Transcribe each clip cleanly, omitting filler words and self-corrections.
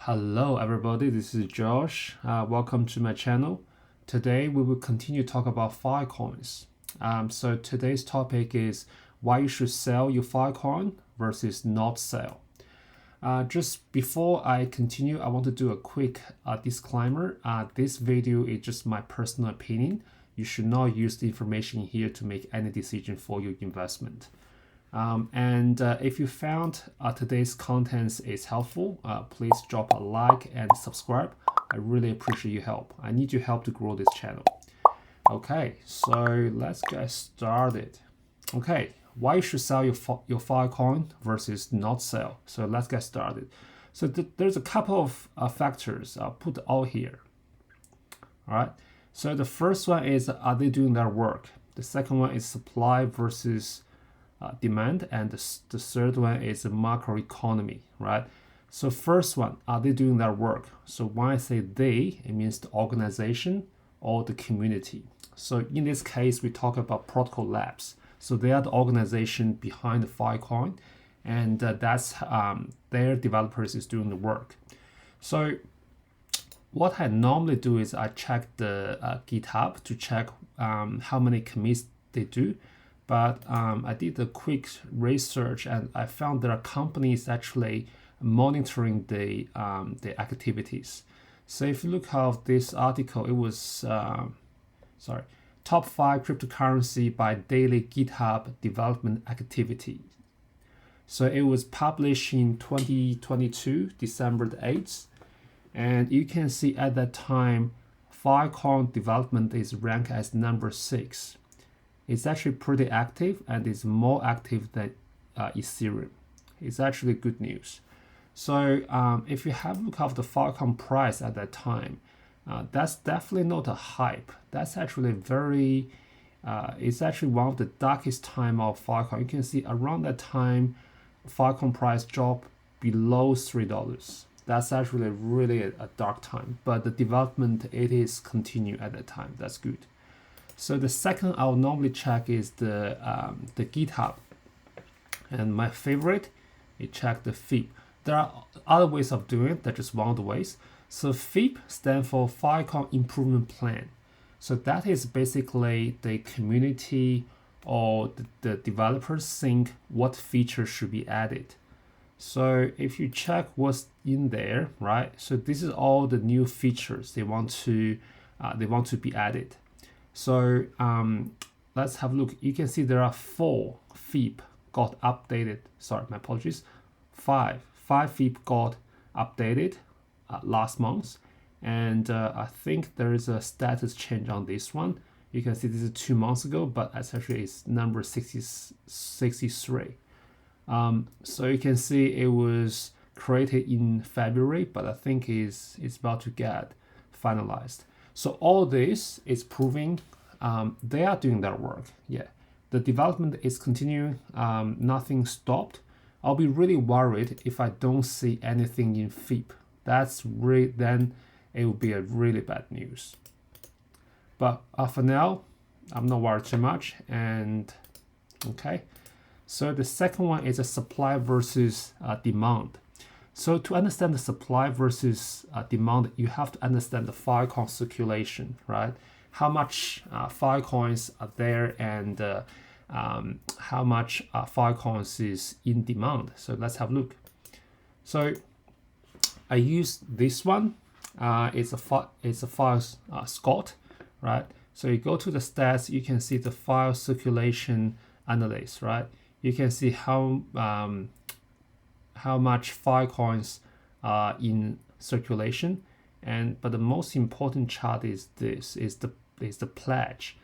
Hello everybody, this is Josh. Welcome to my channel. Today we will continue to talk about Filecoins. So today's topic is why you should sell your Filecoin versus not sell. Just before I continue, I want to do a quick disclaimer. This video is just my personal opinion. You should not use the information here to make any decision for your investment. If you found today's contents is helpful, please drop a like and subscribe. I really appreciate your help. I need your help to grow this channel. Okay, so let's get started. Okay, why you should sell your Filecoin versus not sell. So let's get started. So there's a couple of factors. I'll put all here. All right. So the first one is, are they doing their work? The second one is supply versus demand, and the third one is the macroeconomy, right? So first one, are they doing their work? So when I say they, it means the organization or the community. So in this case, we talk about Protocol Labs. So they are the organization behind the Filecoin, and that's their developers is doing the work. So what I normally do is I check the GitHub to check how many commits they do. But I did a quick research and I found there are companies actually monitoring the activities. So if you look at this article, it was top 5 cryptocurrency by daily GitHub development activity. So it was published in 2022, December the 8th. And you can see at that time, Filecoin development is ranked as number 6. It's actually pretty active and it's more active than Ethereum. It's actually good news. So if you have a look at the Filecoin price at that time, that's definitely not a hype. That's actually it's actually one of the darkest time of Filecoin. You can see around that time, Filecoin price dropped below $3. That's actually really a dark time. But the development, it is continue at that time. That's good. So the second I'll normally check is the GitHub. And my favorite is check the FIP. There are other ways of doing it, that's just one of the ways. So FIP stands for Filecoin Improvement Plan. So that is basically the community or the developers think what features should be added. So if you check what's in there, right? So this is all the new features they want to be added. So let's have a look. You can see there are 4 FIP got updated. Sorry, my apologies. 5 FIP got updated last month. And I think there is a status change on this one. You can see this is 2 months ago, but actually it's number 63. So you can see it was created in February, but I think it's about to get finalized. So all this is proving they are doing their work. Yeah, the development is continuing. Nothing stopped. I'll be really worried if I don't see anything in FIP. Then it will be a really bad news. But for now, I'm not worried too much. And okay, so the second one is a supply versus demand. So to understand the supply versus demand, you have to understand the Filecoin circulation, right? How much Filecoins are there and how much Filecoins is in demand. So let's have a look. So I use this one. It's a file Scott, right? So you go to the stats, you can see the file circulation analysis, right? You can see how much Filecoins are in circulation, but the most important chart is this: is the pledge.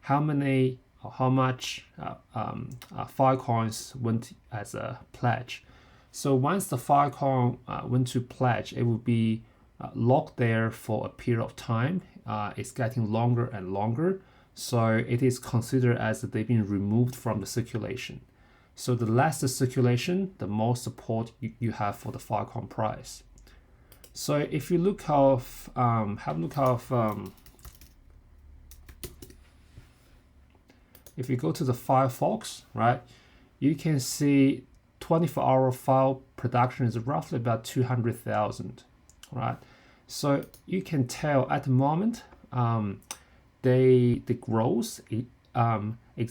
How much Filecoins went as a pledge? So once the Filecoin went to pledge, it will be locked there for a period of time. It's getting longer and longer, so it is considered as they've been removed from the circulation. So the less the circulation, the more support you have for the Filecoin price. So if you look of if you go to the Firefox, right, you can see 24-hour file production is roughly about 200,000. right? So you can tell at the moment, the growth is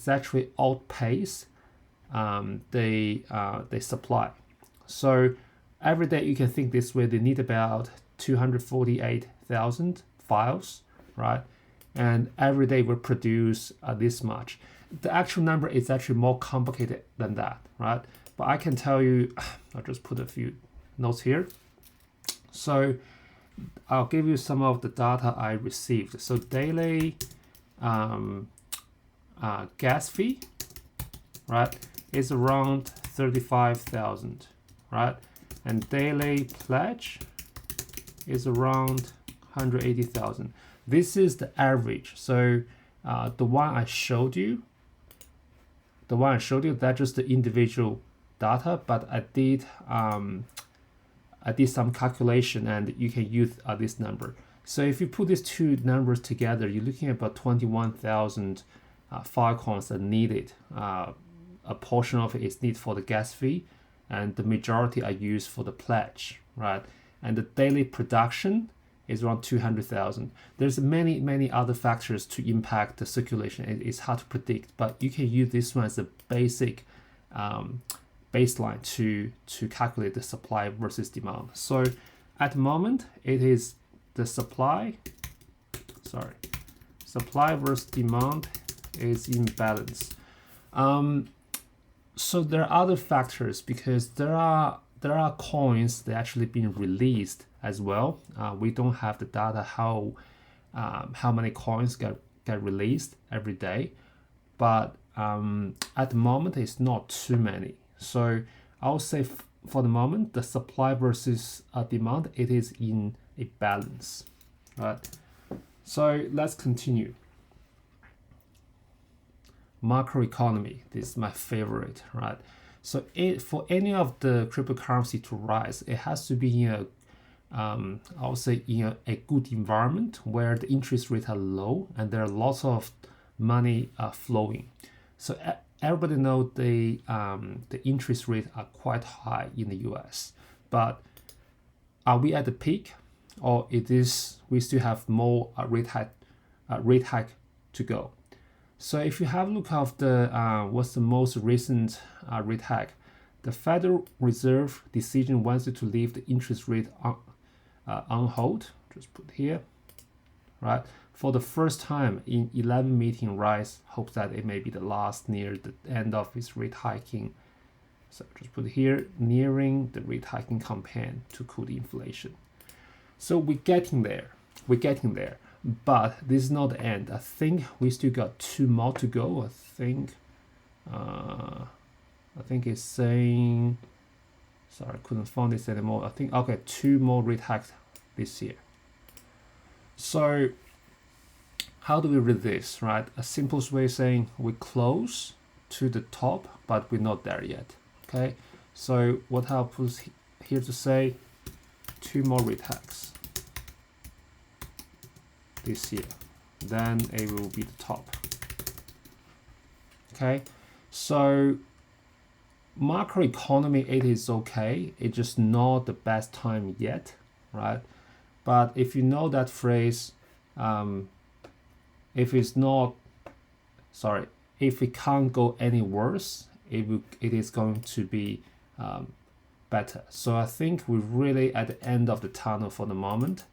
actually outpace the supply. So every day you can think this way, they need about 248,000 files, right? And every day we produce this much. The actual number is actually more complicated than that, right? But I can tell you, I'll just put a few notes here. So I'll give you some of the data I received. So daily gas fee, right, is around 35,000, right? And daily pledge is around 180,000. This is the average. So the one I showed you, that's just the individual data, but I did some calculation and you can use this number. So if you put these two numbers together, you're looking at about 21,000 Filecoins are needed. A portion of it is needed for the gas fee, and the majority are used for the pledge, right? And the daily production is around 200,000. There's many other factors to impact the circulation. It's hard to predict, but you can use this one as a basic baseline to calculate the supply versus demand. So at the moment, it is the supply versus demand is in balance. So there are other factors because there are coins that actually being released as well. We don't have the data how many coins get released every day, but at the moment it's not too many. So I would say for the moment the supply versus demand, it is in a balance, right? So let's continue. Macroeconomy, this is my favorite, right? So for any of the cryptocurrency to rise, it has to be in I would say in a good environment where the interest rates are low and there are lots of money flowing. So everybody knows the interest rates are quite high in the US, but are we at the peak, or we still have more rate hike to go? So if you have a look at the what's the most recent rate hike, the Federal Reserve decision wants you to leave the interest rate on hold. Just put here, right? For the first time in 11 meeting, Rice hopes that it may be the last near the end of his rate hiking. So just put here, nearing the rate hiking campaign to cool the inflation. So we're getting there. But this is not the end. I think we still got 2 more to go. I think it's saying, sorry, I couldn't find this anymore. I think, okay, 2 more rate hikes this year. So how do we read this, right? A simplest way of saying we're close to the top, but we're not there yet, okay? So what I'll put here to say, 2 more rate hikes this year, then it will be the top. Okay, so macroeconomy, it is okay. It's just not the best time yet, right? But if you know that phrase, if it can't go any worse, it is going to be better. So I think we're really at the end of the tunnel for the moment.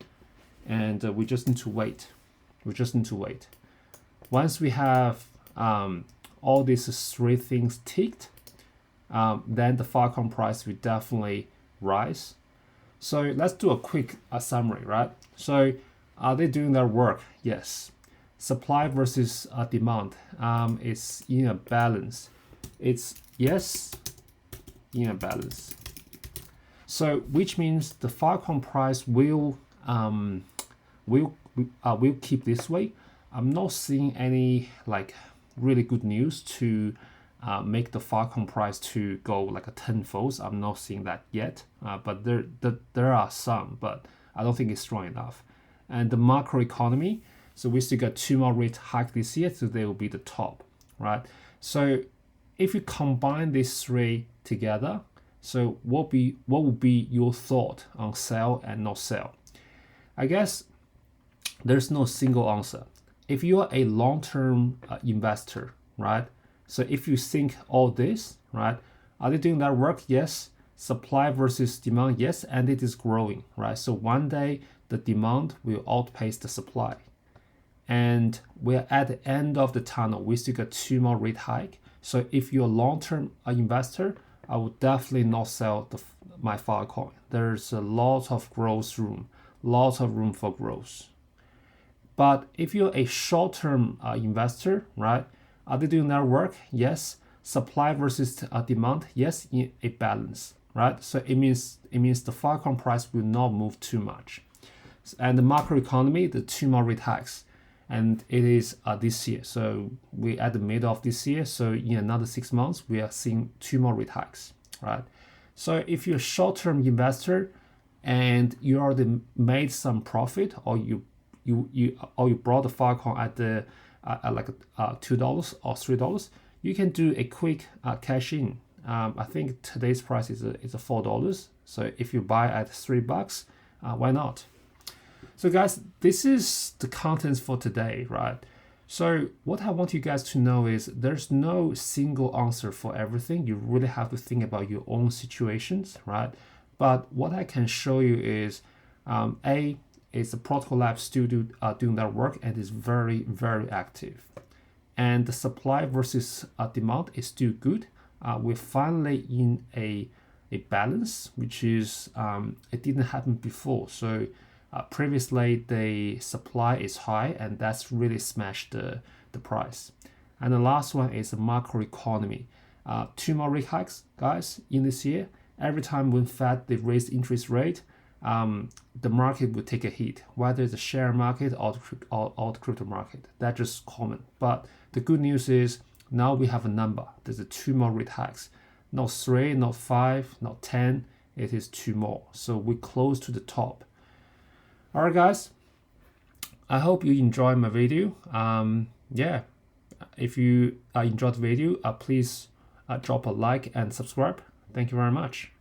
And we just need to wait. Once we have all these 3 things ticked, then the Filecoin price will definitely rise. So let's do a quick summary, right? So are they doing their work? Yes. Supply versus demand is in a balance. It's yes, in a balance. So which means the Filecoin price will keep this way. I'm not seeing any like really good news to make the Filecoin price to go like a tenfold. I'm not seeing that yet, but there are some, but I don't think it's strong enough. And the macroeconomy, so we still got 2 more rate hike this year, so they will be the top, right? So if you combine these 3 together, so what will be your thought on sell and not sell? I guess there's no single answer. If you are a long-term investor, right? So if you think all this, right? Are they doing that work? Yes. Supply versus demand, yes, and it is growing, right? So one day the demand will outpace the supply. And we're at the end of the tunnel. We still got 2 more rate hike. So if you're a long-term investor, I would definitely not sell my Filecoin. There's a lot of growth room, lots of room for growth. But if you're a short-term investor, right? Are they doing their work? Yes. Supply versus demand, yes, in a balance, right? So it means the Filecoin price will not move too much. And the macroeconomy, the 2 more rate hikes, and it is this year. So we at the middle of this year. So in another 6 months, we are seeing 2 more rate hikes, right? So if you're a short-term investor and you already made some profit, or you brought the Filecoin at the like $2 or $3, you can do a quick cash in. I think today's price is a $4. So if you buy at $3, why not? So guys, this is the contents for today, right? So what I want you guys to know is there's no single answer for everything. You really have to think about your own situations, right? But what I can show you is, is the Protocol Lab still doing that work and is very, very active. And the supply versus demand is still good. We're finally in a balance, which is, it didn't happen before. So previously the supply is high and that's really smashed the price. And the last one is the macroeconomy. 2 more rate hikes, guys, in this year. Every time when Fed they raise interest rate, the market will take a hit, whether it's the share market or the crypto market. That's just common. But the good news is now we have a number. There's a 2 more rate hikes. Not 3, not 5, not 10. It is 2 more. So we're close to the top. All right, guys. I hope you enjoyed my video. Yeah, if you enjoyed the video, please drop a like and subscribe. Thank you very much.